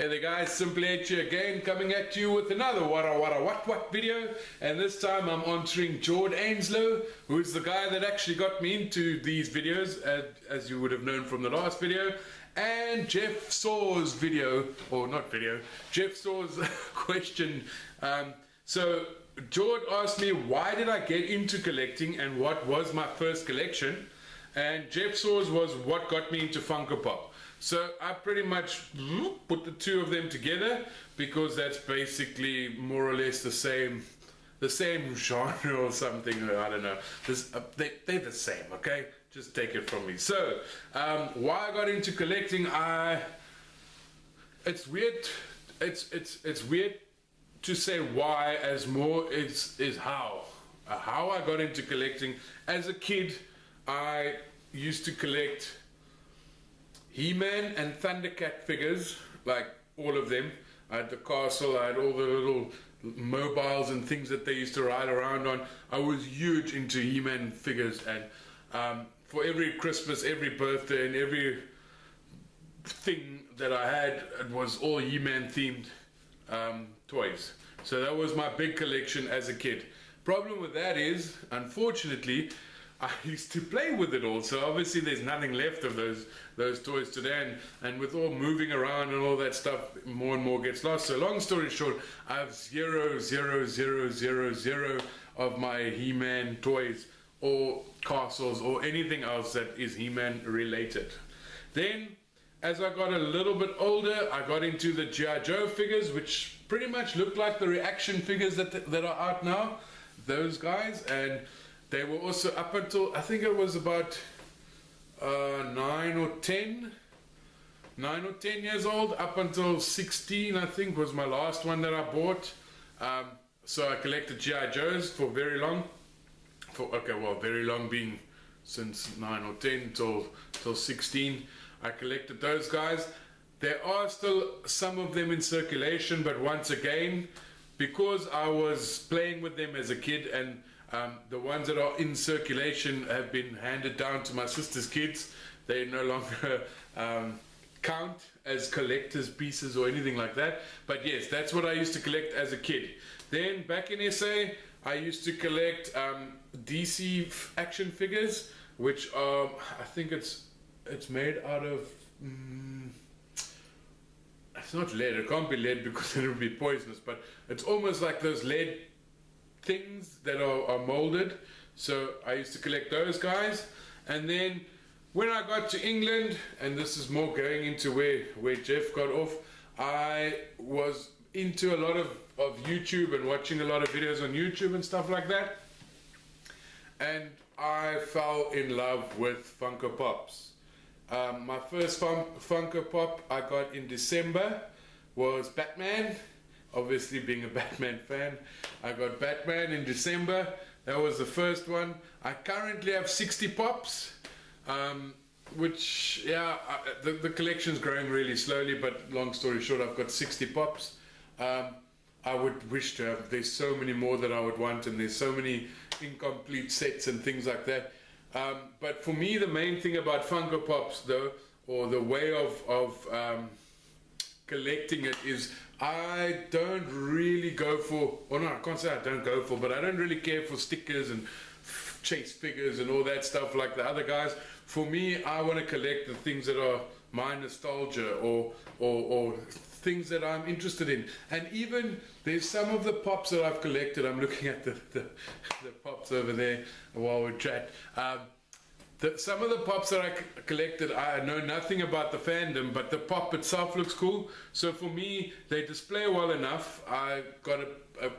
Hey there guys, Simply H here again, coming at you with another Warra-Warra what video, and this time I'm answering Jord Anslow, who's the guy that actually got me into these videos, as you would have known from the last video, and Jeff Soares video, or not video, Jeff Soares question. So Jord asked me why did I get into collecting and what was my first collection, and Jeff Soares was what got me into Funko Pop. So I pretty much put the two of them together because that's basically more or less the same genre or something. I don't know. They're the same, okay? Just take it from me. So why I got into collecting, it's weird. It's weird to say why, as more is how I got into collecting. As a kid, I used to collect He-Man and Thundercat figures, like all of them. I had the castle, I had all the little mobiles and things that they used to ride around on. I was huge into He-Man figures, and for every Christmas, every birthday, and every thing that I had, it was all He-Man themed toys. So that was my big collection as a kid. Problem with that is, unfortunately, I used to play with it all, so obviously there's nothing left of those toys today, and with all moving around and all that stuff, more and more gets lost. So long story short, I have zero of my He-Man toys or castles or anything else that is He-Man related. Then as I got a little bit older, I got into the G.I. Joe figures, which pretty much look like the reaction figures that are out now, those guys. And they were also up until, I think it was about 9 or 10 years old, up until 16 I think was my last one that I bought. So I collected G.I. Joes for very long, very long being since 9 or 10 till 16. I collected those guys. There are still some of them in circulation, but once again, because I was playing with them as a kid, and the ones that are in circulation have been handed down to my sister's kids. They no longer count as collector's pieces or anything like that. But yes, that's what I used to collect as a kid. Then back in SA, I used to collect DC action figures, which are, I think it's made out of, it's not lead, it can't be lead because it would be poisonous, but it's almost like those lead things that are molded. So I used to collect those guys. And then when I got to England, and this is more going into where Jeff got off, I was into a lot of YouTube and watching a lot of videos on YouTube and stuff like that, and I fell in love with Funko Pops. My first Funko Pop I got in December was Batman. Obviously, being a Batman fan, I got Batman in December. That was the first one. I currently have 60 Pops, which, yeah, the collection's growing really slowly, but long story short, I've got 60 Pops. I would wish to have, there's so many more that I would want, and there's so many incomplete sets and things like that. But for me, the main thing about Funko Pops, though, or the way of collecting it, is I don't really go for, or no, I can't say I don't go for, but I don't really care for stickers and chase figures and all that stuff like the other guys. For me, I want to collect the things that are my nostalgia, or things that I'm interested in. And even there's some of the Pops that I've collected. I'm looking at the Pops over there while we chat. Some of the Pops that I collected, I know nothing about the fandom, but the Pop itself looks cool. So for me, they display well enough. I got a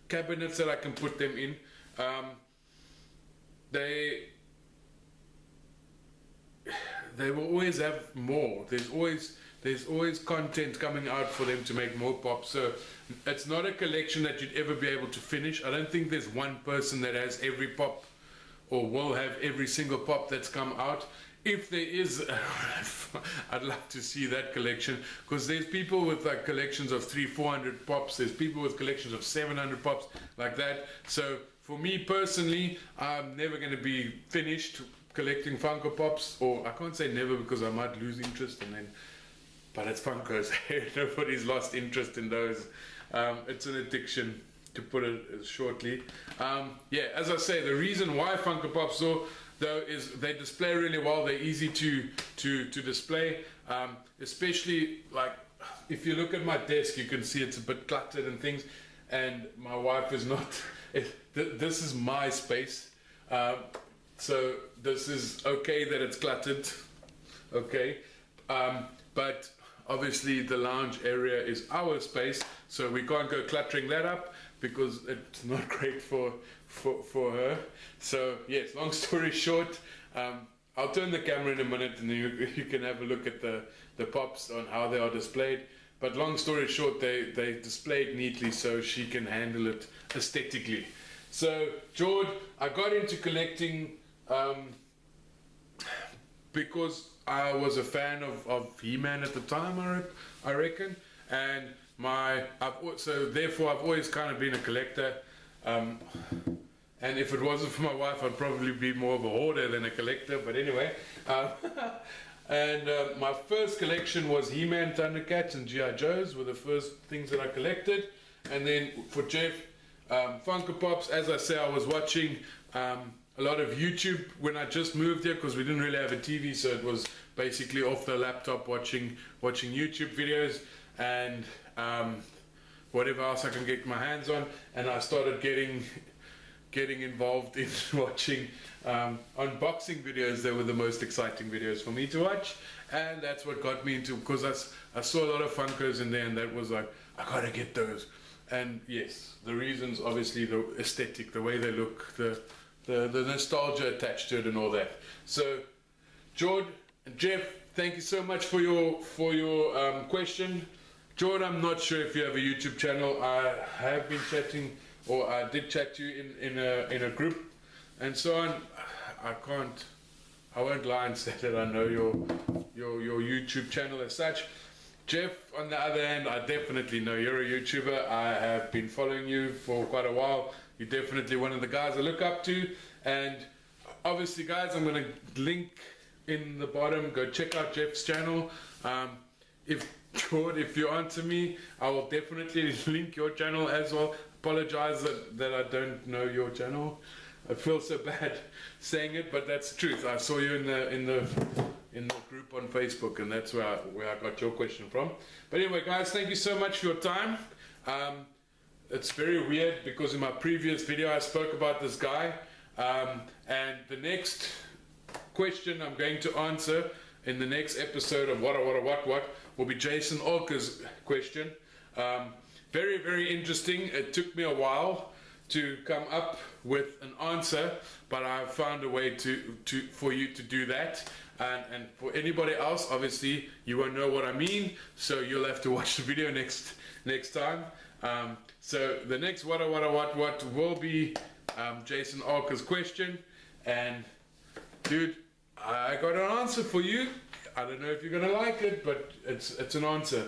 cabinet that I can put them in. They will always have more. There's always content coming out for them to make more Pops. So it's not a collection that you'd ever be able to finish. I don't think there's one person that has every Pop, or will have every single Pop that's come out. If there is, I'd love to see that collection, because there's people with like collections of 300-400 Pops. There's people with collections of 700 Pops, like that. So for me personally, I'm never going to be finished collecting Funko Pops, or I can't say never because I might lose interest and then but it's Funkos. Nobody's lost interest in those. It's an addiction, to put it shortly. Yeah, as I say, the reason why Funko Pops though is they display really well. They're easy to display, especially like if you look at my desk, you can see it's a bit cluttered and things, and my wife is not. This is my space, so this is okay that it's cluttered, okay, but obviously the lounge area is our space, so we can't go cluttering that up because it's not great for her. So yes, long story short, I'll turn the camera in a minute and you can have a look at the pops on how they are displayed. But long story short, they displayed neatly so she can handle it aesthetically. So Jord, I got into collecting because I was a fan of He-Man at the time, I reckon, and so therefore I've always kind of been a collector, and if it wasn't for my wife, I'd probably be more of a hoarder than a collector. But anyway, and my first collection was He-Man, Thundercats, and G.I. Joes were the first things that I collected. And then for Jeff, Funko Pops. As I say, I was watching a lot of YouTube when I just moved here because we didn't really have a TV, so it was basically off the laptop watching YouTube videos and whatever else I can get my hands on. And I started getting involved in watching unboxing videos. They were the most exciting videos for me to watch, and that's what got me into, because I saw a lot of Funkos in there, and that was like, I gotta get those. And yes, the reasons, obviously the aesthetic, the way they look, the nostalgia attached to it and all that. So Jord and Jeff, thank you so much for your question. Jord, I'm not sure if you have a YouTube channel. I have been chatting, or I did chat to you in a group and so on. I won't lie and say that I know your YouTube channel as such. Jeff, on the other hand, I definitely know you're a YouTuber. I have been following you for quite a while. You're definitely one of the guys I look up to. And obviously, guys, I'm going to link in the bottom. Go check out Jeff's channel. Jord, if you answer me, I will definitely link your channel as well. Apologize that I don't know your channel. I feel so bad saying it, but that's the truth. I saw you in the group on Facebook, and that's where I got your question from. But anyway, guys, thank you so much for your time. It's very weird because in my previous video I spoke about this guy, and the next question I'm going to answer in the next episode of Warra-Warra What will be Jason Olckers' question. Very, very interesting. It took me a while to come up with an answer, but I found a way for you to do that. And for anybody else, obviously you won't know what I mean, so you'll have to watch the video next time. So the next What will be Jason Olckers' question. And dude, I got an answer for you. I don't know if you're gonna like it, but it's an answer.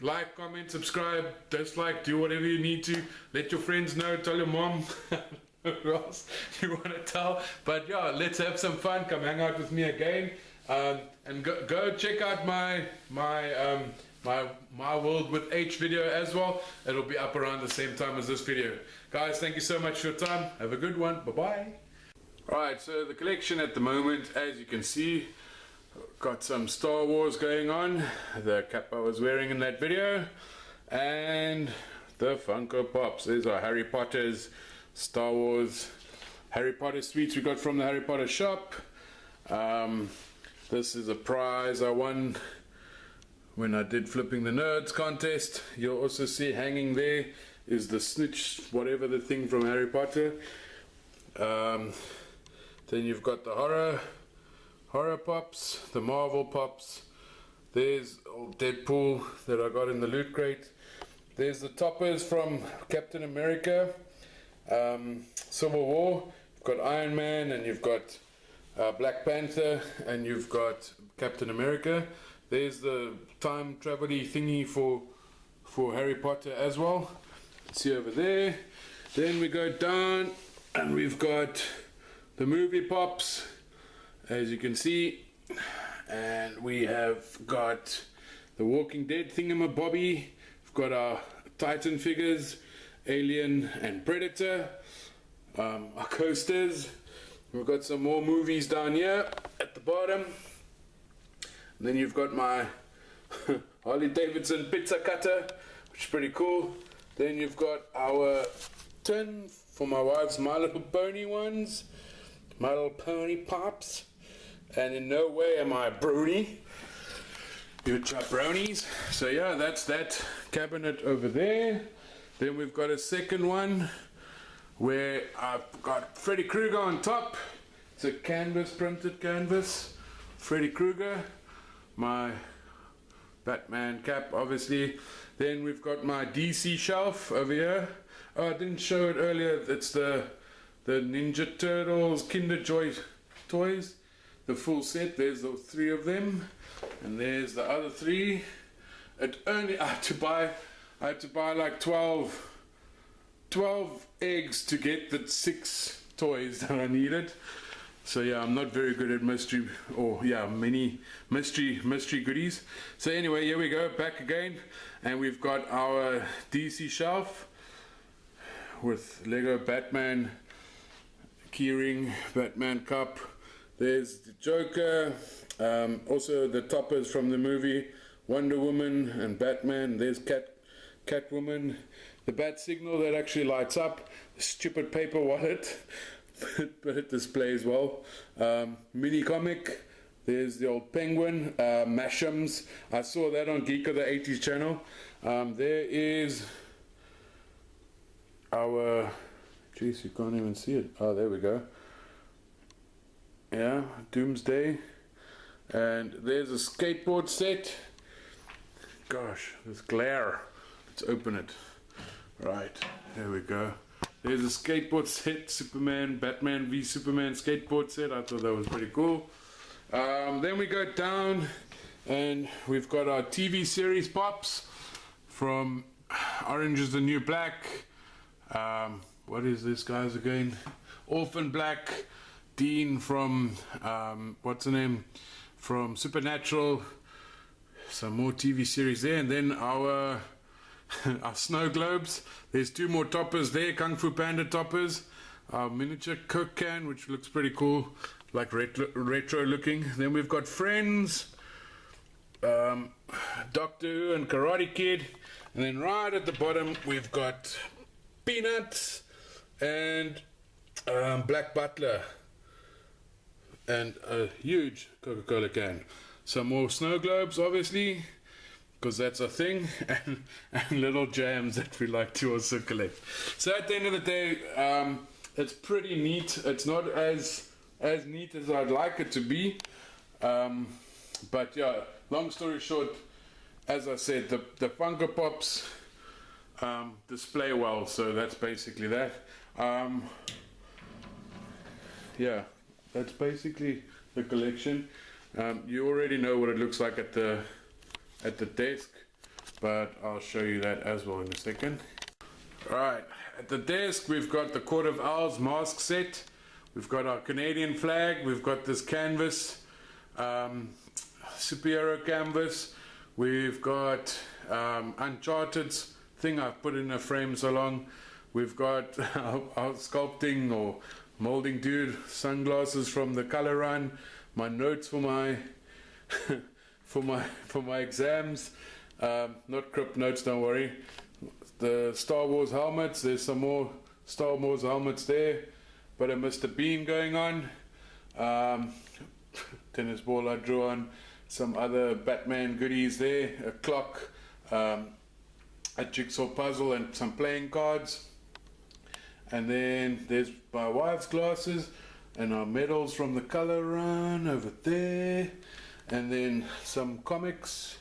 Like, comment, subscribe, dislike, do whatever you need to. Let your friends know, tell your mom, who else you want to tell. But yeah, let's have some fun. Come hang out with me again, and go check out my World with H video as well. It'll be up around the same time as this video. Guys, thank you so much for your time. Have a good one. Bye bye. Alright, so the collection at the moment, as you can see, got some Star Wars going on, the cap I was wearing in that video, and the Funko Pops. These are Harry Potter's, Star Wars, Harry Potter sweets we got from the Harry Potter shop. This is a prize I won when I did Flipping the Nerds contest. You'll also see hanging there is the snitch, whatever the thing from Harry Potter. Then you've got the horror pops, the Marvel pops. There's old Deadpool that I got in the loot crate. There's the toppers from Captain America, Civil War. You've got Iron Man, and you've got Black Panther, and you've got Captain America. There's the time travel-y thingy for Harry Potter as well. See over there. Then we go down and we've got the movie pops, as you can see, and we have got the Walking Dead thingamabobby. We've got our Titan figures, Alien and Predator, our coasters. We've got some more movies down here at the bottom. And then you've got my Harley Davidson pizza cutter, which is pretty cool. Then you've got our tin for my wife's My Little Pony ones, My Little Pony Pops. And in no way am I a brony. You're jabronies. So yeah, that's that cabinet over there. Then we've got a second one where I've got Freddy Krueger on top. It's a canvas, printed canvas. Freddy Krueger. My Batman cap, obviously. Then we've got my DC shelf over here. Oh, I didn't show it earlier. It's the Ninja Turtles Kinder Joy toys. The full set. There's the 3 of them. And there's the other 3. I had to buy like 12 eggs to get the 6 toys that I needed. So yeah, I'm not very good at mystery, or yeah, many mystery goodies. So anyway, here we go, back again, and we've got our DC shelf with Lego Batman keyring, Batman cup. There's the Joker, also the toppers from the movie Wonder Woman and Batman. There's Catwoman, the bat signal that actually lights up, the stupid paper wallet. But it displays well. Mini comic. There's the old penguin. Mashams. I saw that on Geek of the 80s channel. There is our. Jeez, you can't even see it. Oh, there we go. Yeah, Doomsday. And there's a skateboard set. Gosh, this glare. Let's open it. Right, there we go. There's a skateboard set, Superman, Batman v Superman skateboard set. I thought that was pretty cool. Then we go down and we've got our TV series pops from Orange is the New Black. What is this, guys, again? Orphan Black, Dean from, what's the name? From Supernatural. Some more TV series there. And then our snow globes. There's 2 more toppers there, Kung Fu Panda toppers. Our miniature Coke can, which looks pretty cool, like retro looking. Then we've got Friends, Doctor Who and Karate Kid. And then right at the bottom we've got Peanuts and Black Butler and a huge Coca-Cola can. Some more snow globes, obviously, because that's a thing, and little jams that we like to also collect. So at the end of the day, it's pretty neat. It's not as neat as I'd like it to be, but yeah, long story short, as I said, the Funko Pops display well, so that's basically that. Yeah, that's basically the collection. You already know what it looks like at the desk, but I'll show you that as well in a second. Right, at the desk we've got the Court of Owls mask set. We've got our Canadian flag. We've got this canvas, superhero canvas. We've got Uncharted's thing I've put in a frame so long. We've got our sculpting or molding dude sunglasses from the color run. My notes for my for my exams, not crypt notes, don't worry. The Star Wars helmets, there's some more Star Wars helmets there, but a Mr. Bean going on, tennis ball I drew on, some other Batman goodies there, a clock, a jigsaw puzzle and some playing cards, and then there's my wife's glasses and our medals from the color run over there, and then some comics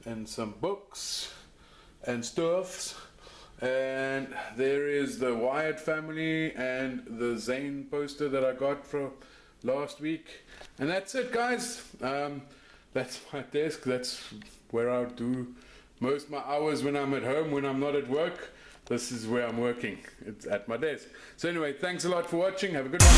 and some books and stuffs, and there is the Wyatt family and the Zane poster that I got from last week, and that's it, guys. That's my desk. That's where I do most of my hours when I'm at home. When I'm not at work, this is where I'm working. It's at my desk. So anyway, thanks a lot for watching. Have a good one.